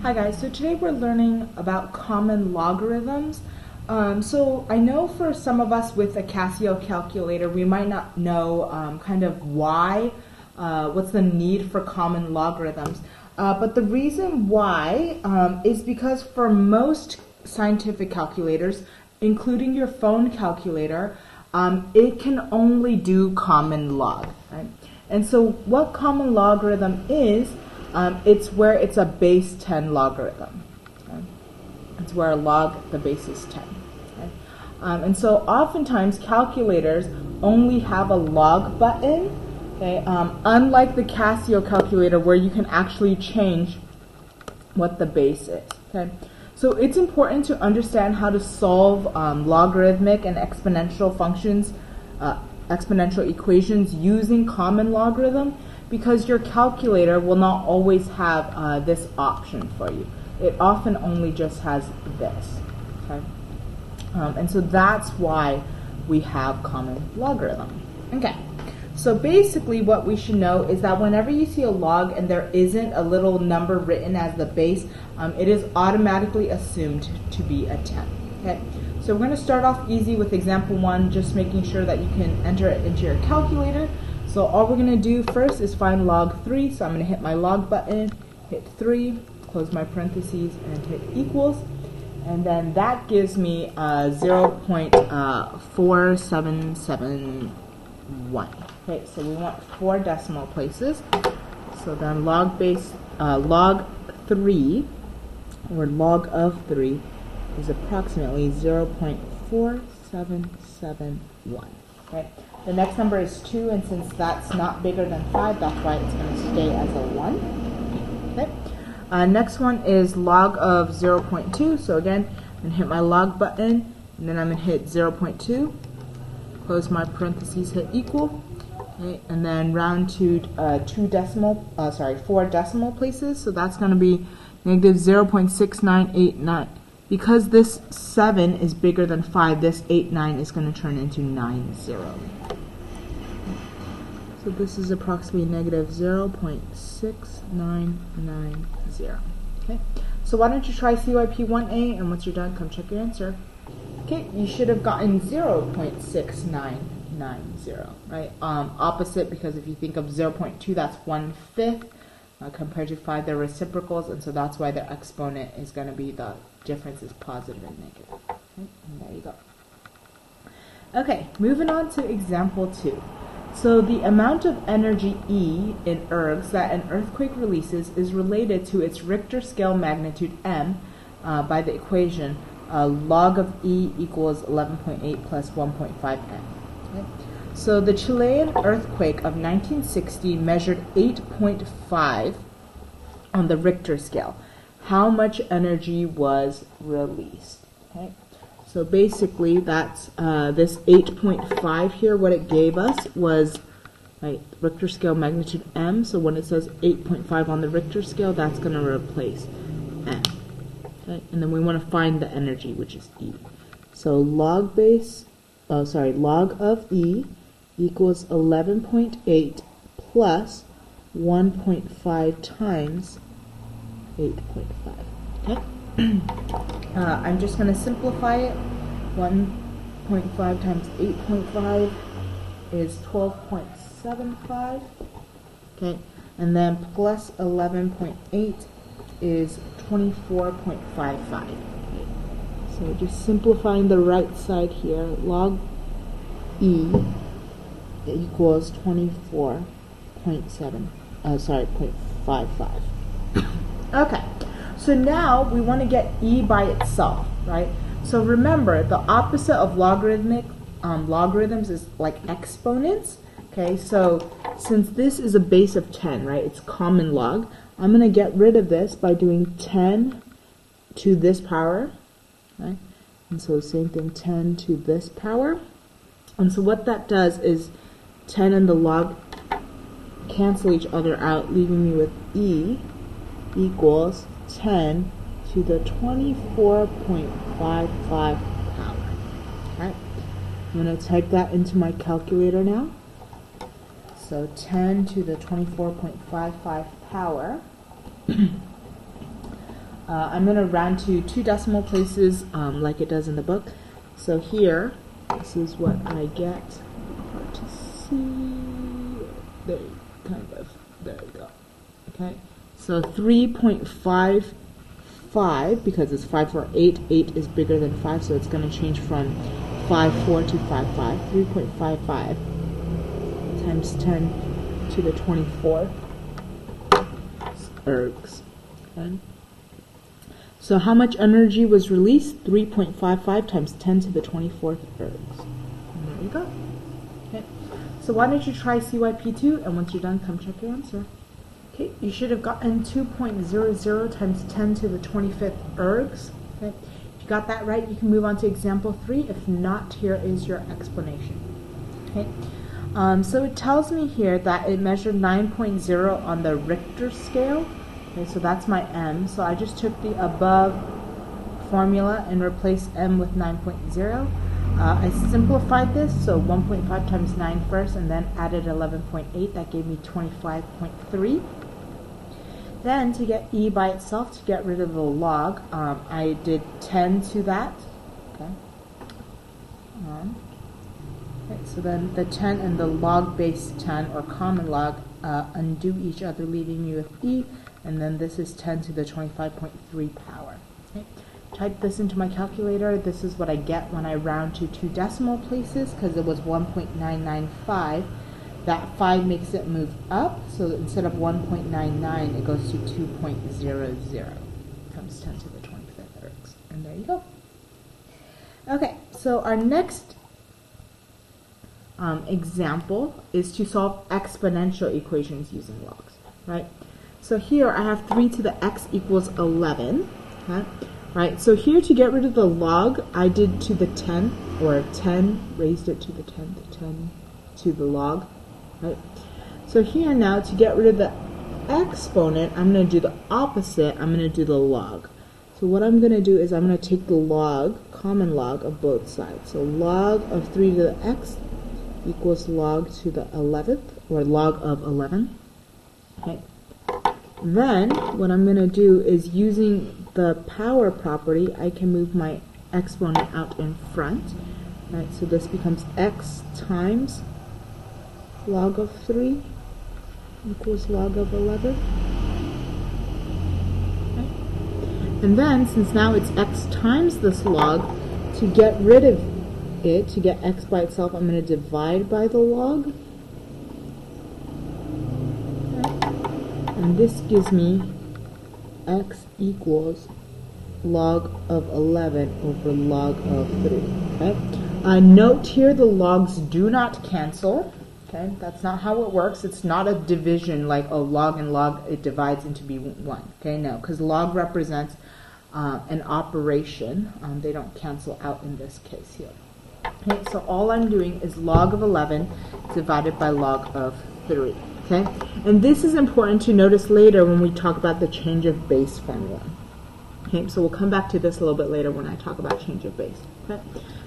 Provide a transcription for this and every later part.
Hi guys, so today we're learning about common logarithms. So I know for some of us with a Casio calculator, we might not know kind of why, what's the need for common logarithms. But the reason why is because for most scientific calculators, including your phone calculator, it can only do common log. Right? And so what common logarithm is, it's where it's a base 10 logarithm. Okay? It's where a log, the base is 10. Okay? And so oftentimes calculators only have a log button, okay? Unlike the Casio calculator where you can actually change what the base is. Okay? So it's important to understand how to solve logarithmic and exponential functions, exponential equations using common logarithm, because your calculator will not always have this option for you. It often only just has this. Okay? And so that's why we have common logarithm. Okay. So basically what we should know is that whenever you see a log and there isn't a little number written as the base, it is automatically assumed to be a 10. Okay? So we're going to start off easy with example 1, just making sure that you can enter it into your calculator. So all we're going to do first is find log 3. So I'm going to hit my log button, hit 3, close my parentheses, and hit equals. And then that gives me 0.4771. Okay, so we want 4 decimal places. So then log 3, or log of 3, is approximately 0.4771. Okay. The next number is 2, and since that's not bigger than 5, that's why it's going to stay as a 1. Okay. Next one is log of 0.2. So again, I'm going to hit my log button, and then I'm going to hit 0.2, close my parentheses, hit equal, okay, and then round to 4 decimal places. So that's going to be negative 0.6989. Because this 7 is bigger than 5, this 89 is going to turn into 90. So this is approximately negative 0.6990. Okay. So why don't you try CYP1A, and once you're done, come check your answer. Okay, you should have gotten 0.6990, right? Opposite, because if you think of 0.2, that's 1/5. Compared to 5, they're reciprocals, and so that's why their exponent is going to be the difference is positive and negative. Okay, and there you go. Okay, moving on to example 2. So the amount of energy E in ergs that an earthquake releases is related to its Richter scale magnitude M by the equation log of E equals 11.8 plus 1.5 M. Okay? So the Chilean earthquake of 1960 measured 8.5 on the Richter scale. How much energy was released? Okay. So basically that's this 8.5 here, what it gave us was Richter scale magnitude M. So when it says 8.5 on the Richter scale, that's going to replace M. Okay. And then we want to find the energy, which is E. So log of E equals 11.8 plus 1.5 times 8.5. Okay. I'm just going to simplify it. 1.5 times 8.5 is 12.75. Okay. And then plus 11.8 is 24.55. Okay. So just simplifying the right side here. Log E equals 0.55. Okay, so now we want to get E by itself, right? So remember, the opposite of logarithms is like exponents. Okay, so since this is a base of 10, right, it's common log, I'm going to get rid of this by doing 10 to this power, right? And so same thing, 10 to this power. And so what that does is 10 and the log cancel each other out, leaving me with E equals 10 to the 24.55 power. Alright, I'm going to type that into my calculator now. So 10 to the 24.55 power I'm going to round to 2 decimal places like it does in the book. So here, this is what I get. Hard to see. There you go. Okay, so 3.55, because it's 5 for 8. 8 is bigger than 5, so it's going to change from 5.4 to 5.5. 3.55 times 10 to the 24th ergs. Okay. So how much energy was released? 3.55 times 10 to the 24th ergs. And there you go. Okay. So why don't you try CYP2, and once you're done, come check your answer. Okay, you should have gotten 2.00 times 10 to the 25th ergs. Okay. If you got that right, you can move on to example 3. If not, here is your explanation. Okay. So it tells me here that it measured 9.0 on the Richter scale. Okay, so that's my m. So I just took the above formula and replaced m with 9.0. I simplified this, so 1.5 times 9 first, and then added 11.8. That gave me 25.3. Then to get e by itself, to get rid of the log, I did 10 to that. Okay. Okay, so then the 10 and the log base 10, or common log, undo each other, leaving you with e, and then this is 10 to the 25.3 power. Okay. Type this into my calculator. This is what I get when I round to 2 decimal places, because it was 1.995. That 5 makes it move up, so instead of 1.99, it goes to 2.00. Comes 10 to the 25th ergs. And there you go. Okay, so our next example is to solve exponential equations using logs, right? So here I have 3 to the x equals 11, okay? Right, so here to get rid of the log, I did to the 10, or 10, raised it to the 10th, 10 to the log, right? So here now, to get rid of the exponent, I'm going to do the opposite. I'm going to do the log. So what I'm going to do is I'm going to take the log, common log of both sides. So log of 3 to the x equals log to the 11th, or log of 11. Okay. Then what I'm going to do is, using the power property, I can move my exponent out in front. Right, so this becomes x times log of 3 equals log of 11. Okay. And then, since now it's x times this log, to get rid of it, to get x by itself, I'm going to divide by the log. And this gives me x equals log of 11 over log of 3. Okay? Note here, the logs do not cancel. Okay? That's not how it works. It's not a division like, oh, log and log, it divides into be 1. Okay? No, because log represents an operation. They don't cancel out in this case here. Okay? So all I'm doing is log of 11 divided by log of 3. Okay, and this is important to notice later when we talk about the change of base formula. Okay, so we'll come back to this a little bit later when I talk about change of base. Okay,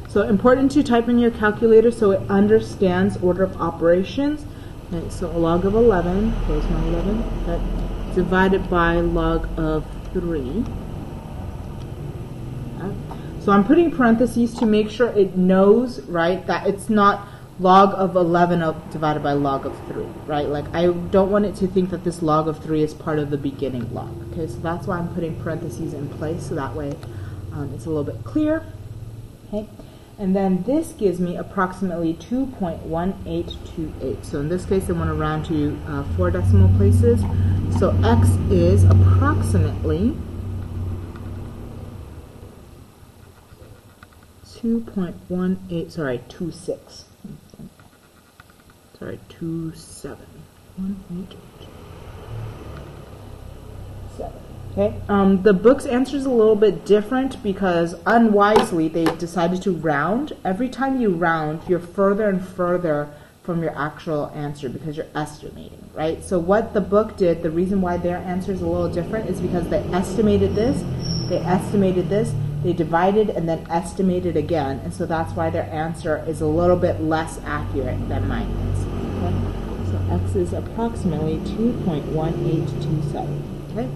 so important to type in your calculator so it understands order of operations. Okay, so log of 11, there's my 11, okay, divided by log of 3. Okay. So I'm putting parentheses to make sure it knows, right, that it's not log of 11 divided by log of 3, right? Like, I don't want it to think that this log of 3 is part of the beginning log. Okay, so that's why I'm putting parentheses in place, so that way it's a little bit clear. Okay, and then this gives me approximately 2.1828. So in this case, I want to round to 4 decimal places. So x is approximately 26. Sorry, 27. 1.87. Okay. The book's answer is a little bit different because unwisely they decided to round. Every time you round, you're further and further from your actual answer because you're estimating, right? So what the book did, the reason why their answer is a little different is because they estimated this, they divided and then estimated again, and so that's why their answer is a little bit less accurate than mine is. Okay? So x is approximately 2.1827. Okay?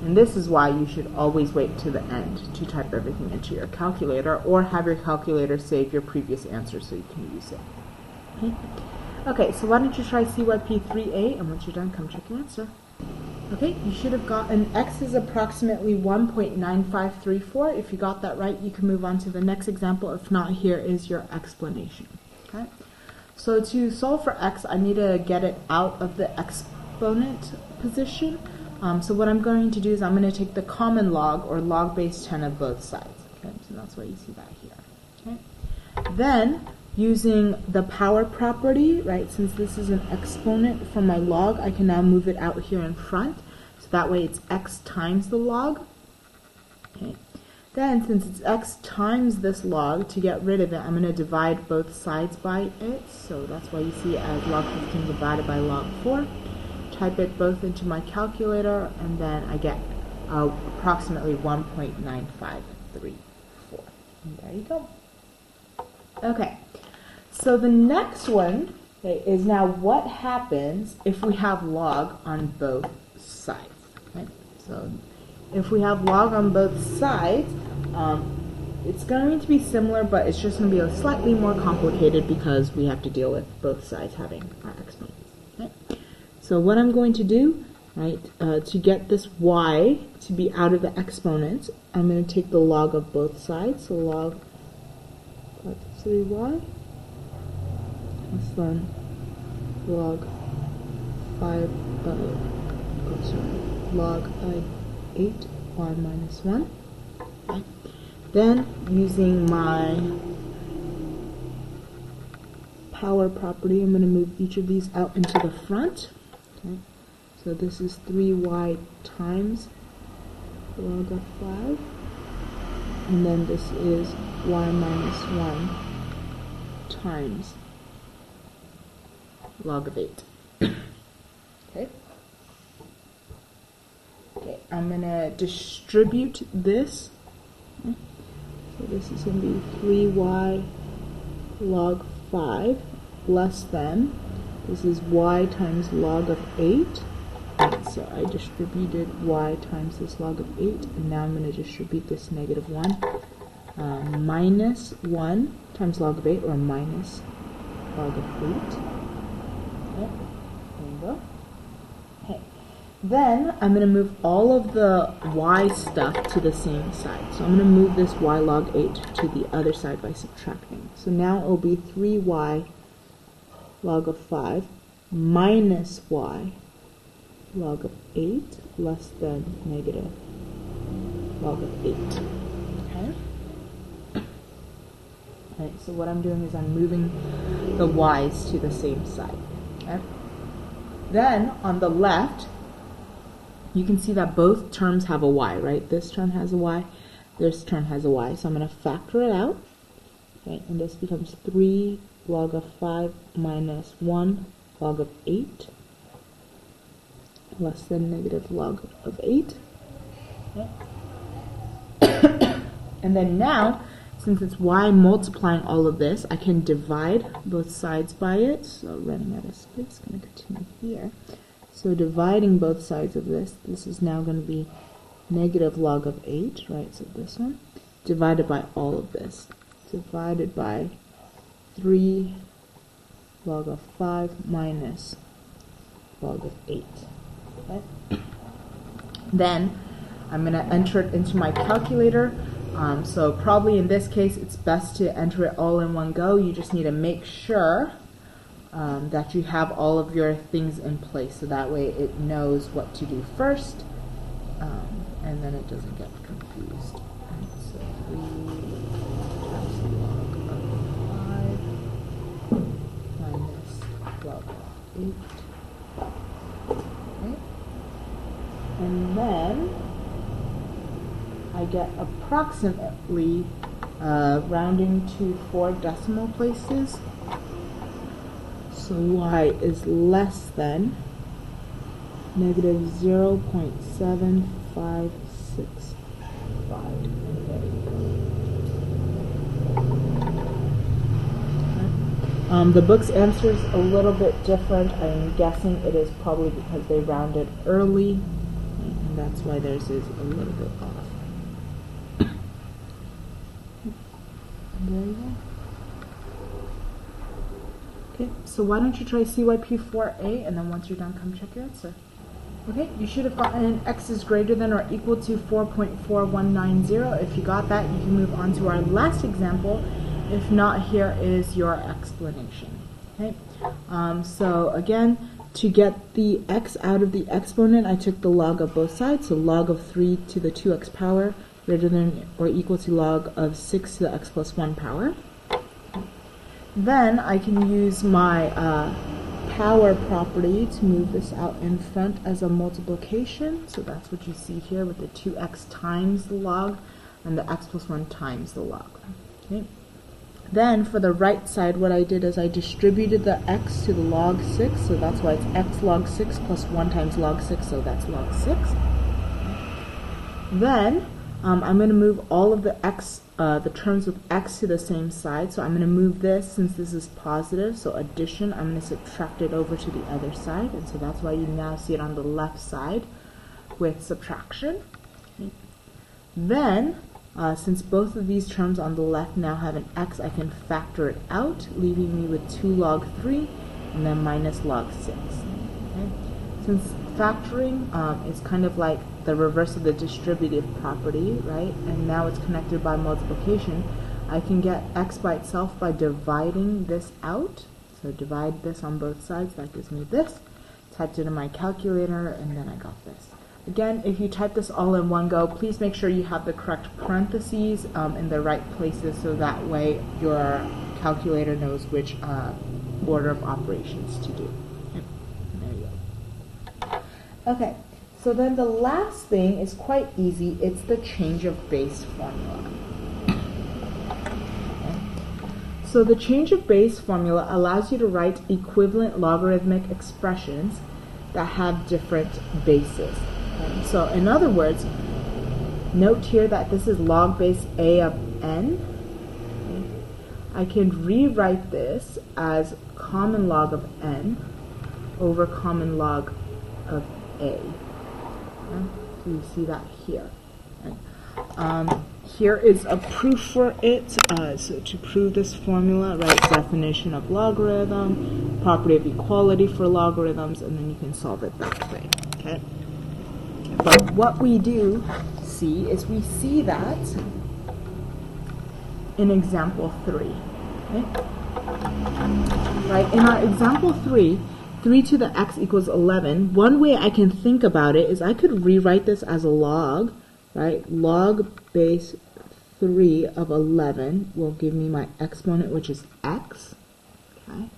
And this is why you should always wait to the end to type everything into your calculator, or have your calculator save your previous answer so you can use it. Okay, so why don't you try CYP3A, and once you're done, come check your answer. Okay, you should have gotten x is approximately 1.9534. If you got that right, you can move on to the next example. If not, here is your explanation. Okay, so to solve for x, I need to get it out of the exponent position. So what I'm going to do is I'm going to take the common log, or log base 10 of both sides. Okay, so that's why you see that here. Okay, then using the power property, right, since this is an exponent for my log, I can now move it out here in front. So that way it's x times the log. Okay. Then, since it's x times this log, to get rid of it, I'm going to divide both sides by it. So that's why you see it as log 15 divided by log 4. Type it both into my calculator, and then I get approximately 1.9534. And there you go. Okay. So the next one, okay, is now what happens if we have log on both sides. Right? So if we have log on both sides, it's going to be similar, but it's just going to be slightly more complicated because we have to deal with both sides having our exponents. Okay? So what I'm going to do, right, to get this y to be out of the exponents, I'm going to take the log of both sides. So log 3y. Plus then log 5, log 8 y minus 1. Okay. Then, using my power property, I'm going to move each of these out into the front. Okay. So this is 3y times log of 5. And then this is y minus 1 times log of 8. Okay. Okay, I'm going to distribute this. Okay. So this is going to be 3y log 5 less than, this is y times log of 8. So I distributed y times this log of 8, and now I'm going to distribute this negative 1. Minus 1 times log of 8, or minus log of 8. Okay, there you go. Okay. Then I'm going to move all of the y stuff to the same side. So I'm going to move this y log 8 to the other side by subtracting. So now it will be 3y log of 5 minus y log of 8 less than negative log of 8. Okay? Alright, so what I'm doing is I'm moving the y's to the same side. Okay? Then, on the left, you can see that both terms have a y, right? This term has a y, this term has a y. So I'm going to factor it out. Okay, and this becomes 3 log of 5 minus 1 log of 8 less than negative log of 8. Okay. And then now, since it's y multiplying all of this, I can divide both sides by it. So running out of space, going to continue here. So dividing both sides of this, this is now going to be negative log of 8, right? So this one, divided by all of this, divided by 3 log of 5 minus log of 8. Okay. Then I'm going to enter it into my calculator. So probably in this case, it's best to enter it all in one go. You just need to make sure that you have all of your things in place, so that way it knows what to do first, and then it doesn't get confused. Right, so 3 times log of 5 minus log of 8. Okay. And then I get approximately, rounding to 4 decimal places, so y is less than negative 0.7565. The book's answer is a little bit different. I'm guessing it is probably because they rounded early. And that's why theirs is a little bit off. There you go. Okay, so why don't you try CYP4A, and then once you're done, come check your answer. Okay, you should have gotten x is greater than or equal to 4.4190. If you got that, you can move on to our last example. If not, here is your explanation. Okay, so again, to get the x out of the exponent, I took the log of both sides, so log of 3 to the 2x power greater than or equal to log of 6 to the x plus 1 power. Then I can use my power property to move this out in front as a multiplication. So that's what you see here with the 2x times the log and the x plus 1 times the log. Okay. Then for the right side, what I did is I distributed the x to the log 6. So that's why it's x log 6 plus 1 times log 6. So that's log 6. Then I'm going to move all of the x, the terms with x to the same side. So I'm going to move this, since this is positive, so addition, I'm going to subtract it over to the other side. And so that's why you now see it on the left side with subtraction. Okay. Then, since both of these terms on the left now have an x, I can factor it out, leaving me with 2 log 3 and then minus log 6. Okay. Since factoring is kind of like the reverse of the distributive property, right? And now it's connected by multiplication. I can get x by itself by dividing this out. So divide this on both sides, that gives me this. Typed it in my calculator, and then I got this. Again, if you type this all in one go, please make sure you have the correct parentheses in the right places, so that way your calculator knows which order of operations to do. Okay. There you go. Okay. So then the last thing is quite easy. It's the change of base formula. Okay. So the change of base formula allows you to write equivalent logarithmic expressions that have different bases. Okay. So in other words, note here that this is log base a of n. Okay. I can rewrite this as common log of n over common log of a. So you see that here. Right. Here is a proof for it. So to prove this formula, write definition of logarithm, property of equality for logarithms, and then you can solve it that way. Okay. But what we do see is we see that in example 3. Okay. Right. In our example 3. 3 to the x equals 11. One way I can think about it is I could rewrite this as a log, right? Log base 3 of 11 will give me my exponent, which is x, okay?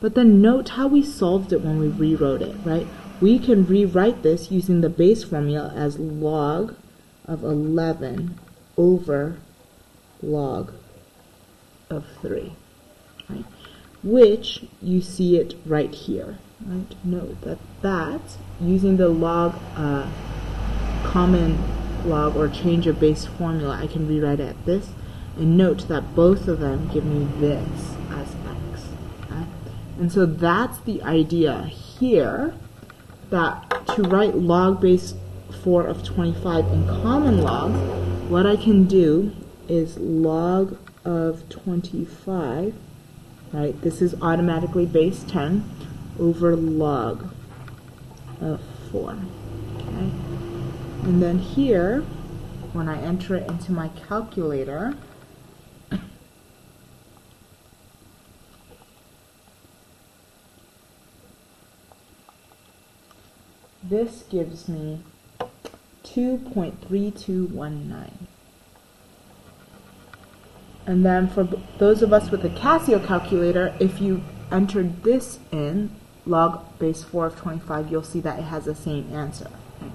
But then note how we solved it when we rewrote it, right? We can rewrite this using the base formula as log of 11 over log of 3, right? Which you see it right here. Right? Note that using the log common log or change of base formula, I can rewrite it at this. And note that both of them give me this as x. Okay? And so that's the idea here, that to write log base 4 of 25 in common log, what I can do is log of 25. Right, this is automatically base 10 over log of 4. Okay. And then here, when I enter it into my calculator, this gives me 2.3219. And then for those of us with a Casio calculator, if you entered this in, log base 4 of 25, you'll see that it has the same answer. Okay.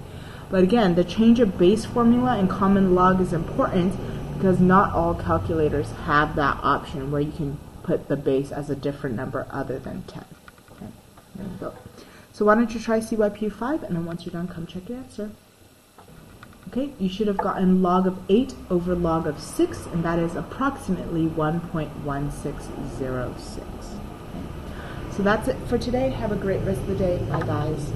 But again, the change of base formula in common log is important because not all calculators have that option where you can put the base as a different number other than 10. Okay. There you go. So why don't you try CYP5, and then once you're done, come check your answer. Okay, you should have gotten log of 8 over log of 6, and that is approximately 1.1606. Okay. So that's it for today. Have a great rest of the day. Bye, guys.